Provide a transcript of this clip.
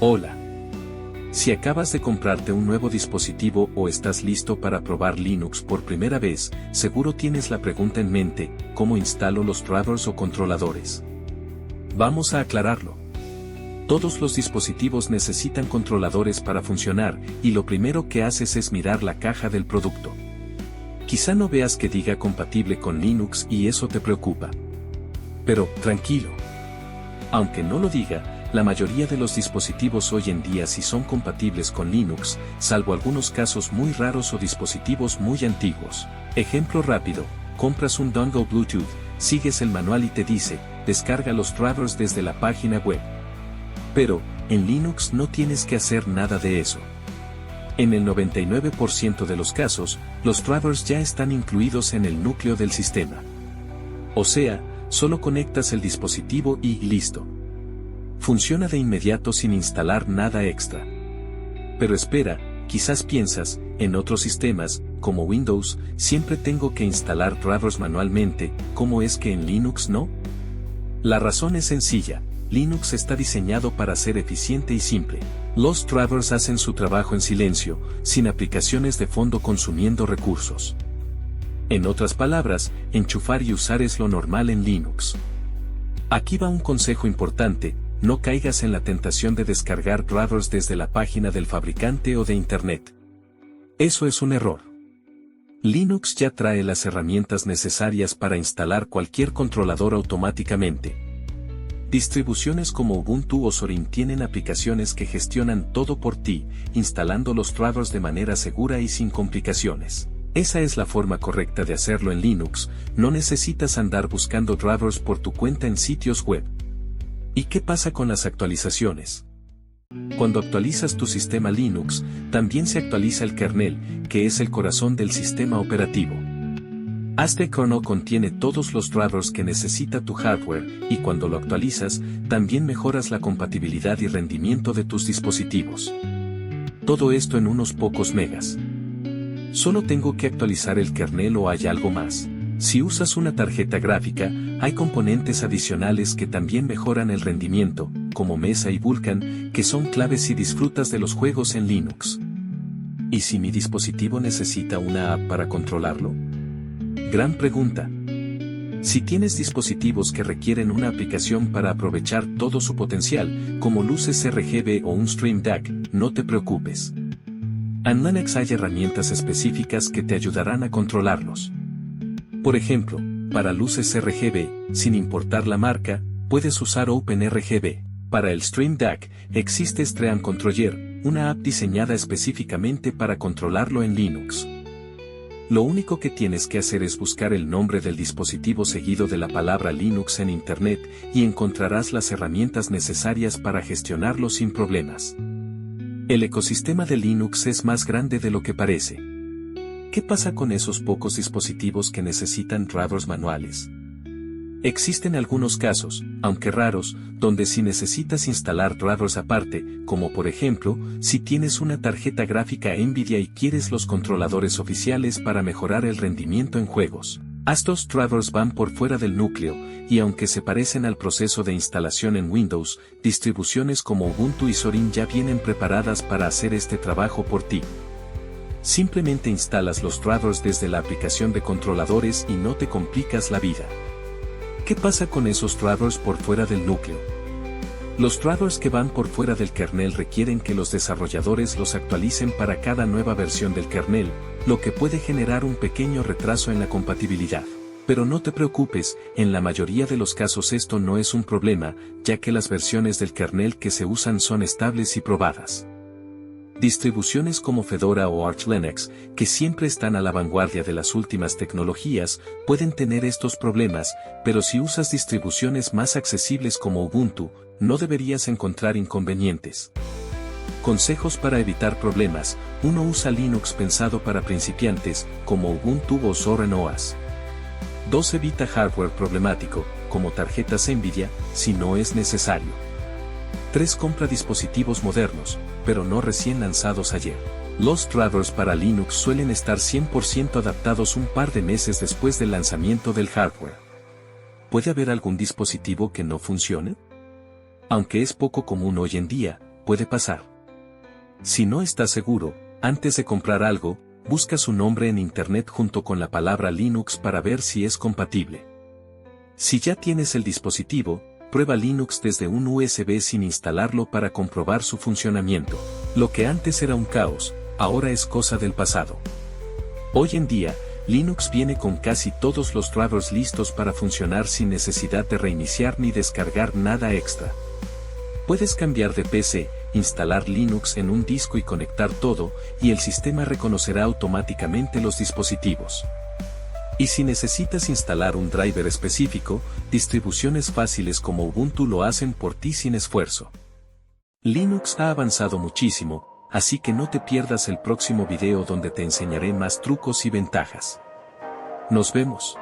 Hola. Si acabas de comprarte un nuevo dispositivo o estás listo para probar Linux por primera vez, seguro tienes la pregunta en mente: ¿cómo instalo los drivers o controladores? Vamos a aclararlo. Todos los dispositivos necesitan controladores para funcionar, y lo primero que haces es mirar la caja del producto. Quizá no veas que diga compatible con Linux y eso te preocupa. Pero, tranquilo. Aunque no lo diga, la mayoría de los dispositivos hoy en día sí son compatibles con Linux, salvo algunos casos muy raros o dispositivos muy antiguos. Ejemplo rápido: compras un dongle Bluetooth, sigues el manual y te dice, descarga los drivers desde la página web. Pero, en Linux no tienes que hacer nada de eso. En el 99% de los casos, los drivers ya están incluidos en el núcleo del sistema. O sea, solo conectas el dispositivo y listo. Funciona de inmediato sin instalar nada extra. Pero espera, quizás piensas, en otros sistemas, como Windows, siempre tengo que instalar drivers manualmente, ¿cómo es que en Linux no? La razón es sencilla: Linux está diseñado para ser eficiente y simple. Los drivers hacen su trabajo en silencio, sin aplicaciones de fondo consumiendo recursos. En otras palabras, enchufar y usar es lo normal en Linux. Aquí va un consejo importante: no caigas en la tentación de descargar drivers desde la página del fabricante o de Internet. Eso es un error. Linux ya trae las herramientas necesarias para instalar cualquier controlador automáticamente. Distribuciones como Ubuntu o Zorin tienen aplicaciones que gestionan todo por ti, instalando los drivers de manera segura y sin complicaciones. Esa es la forma correcta de hacerlo en Linux. No necesitas andar buscando drivers por tu cuenta en sitios web. ¿Y qué pasa con las actualizaciones? Cuando actualizas tu sistema Linux, también se actualiza el kernel, que es el corazón del sistema operativo. Este kernel contiene todos los drivers que necesita tu hardware, y cuando lo actualizas, también mejoras la compatibilidad y rendimiento de tus dispositivos. Todo esto en unos pocos megas. ¿Solo tengo que actualizar el kernel o hay algo más? Si usas una tarjeta gráfica, hay componentes adicionales que también mejoran el rendimiento, como Mesa y Vulkan, que son claves si disfrutas de los juegos en Linux. ¿Y si mi dispositivo necesita una app para controlarlo? Gran pregunta. Si tienes dispositivos que requieren una aplicación para aprovechar todo su potencial, como luces RGB o un Stream Deck, no te preocupes. En Linux hay herramientas específicas que te ayudarán a controlarlos. Por ejemplo, para luces RGB, sin importar la marca, puedes usar OpenRGB. Para el Stream Deck, existe Stream Controller, una app diseñada específicamente para controlarlo en Linux. Lo único que tienes que hacer es buscar el nombre del dispositivo seguido de la palabra Linux en Internet y encontrarás las herramientas necesarias para gestionarlo sin problemas. El ecosistema de Linux es más grande de lo que parece. ¿Qué pasa con esos pocos dispositivos que necesitan drivers manuales? Existen algunos casos, aunque raros, donde sí necesitas instalar drivers aparte, como por ejemplo, si tienes una tarjeta gráfica Nvidia y quieres los controladores oficiales para mejorar el rendimiento en juegos. Estos drivers van por fuera del núcleo, y aunque se parecen al proceso de instalación en Windows, distribuciones como Ubuntu y Zorin ya vienen preparadas para hacer este trabajo por ti. Simplemente instalas los drivers desde la aplicación de controladores y no te complicas la vida. ¿Qué pasa con esos drivers por fuera del núcleo? Los drivers que van por fuera del kernel requieren que los desarrolladores los actualicen para cada nueva versión del kernel, lo que puede generar un pequeño retraso en la compatibilidad. Pero no te preocupes, en la mayoría de los casos esto no es un problema, ya que las versiones del kernel que se usan son estables y probadas. Distribuciones como Fedora o Arch Linux, que siempre están a la vanguardia de las últimas tecnologías, pueden tener estos problemas, pero si usas distribuciones más accesibles como Ubuntu, no deberías encontrar inconvenientes. Consejos para evitar problemas: 1. Usa Linux pensado para principiantes, como Ubuntu o Zorin OS. 2. Evita hardware problemático, como tarjetas Nvidia, si no es necesario. 3. Compra dispositivos modernos, pero no recién lanzados ayer. Los drivers para Linux suelen estar 100% adaptados un par de meses después del lanzamiento del hardware. ¿Puede haber algún dispositivo que no funcione? Aunque es poco común hoy en día, puede pasar. Si no estás seguro, antes de comprar algo, busca su nombre en Internet junto con la palabra Linux para ver si es compatible. Si ya tienes el dispositivo, prueba Linux desde un USB sin instalarlo para comprobar su funcionamiento. Lo que antes era un caos, ahora es cosa del pasado. Hoy en día, Linux viene con casi todos los drivers listos para funcionar sin necesidad de reiniciar ni descargar nada extra. Puedes cambiar de PC, instalar Linux en un disco y conectar todo, y el sistema reconocerá automáticamente los dispositivos. Y si necesitas instalar un driver específico, distribuciones fáciles como Ubuntu lo hacen por ti sin esfuerzo. Linux ha avanzado muchísimo, así que no te pierdas el próximo video donde te enseñaré más trucos y ventajas. Nos vemos.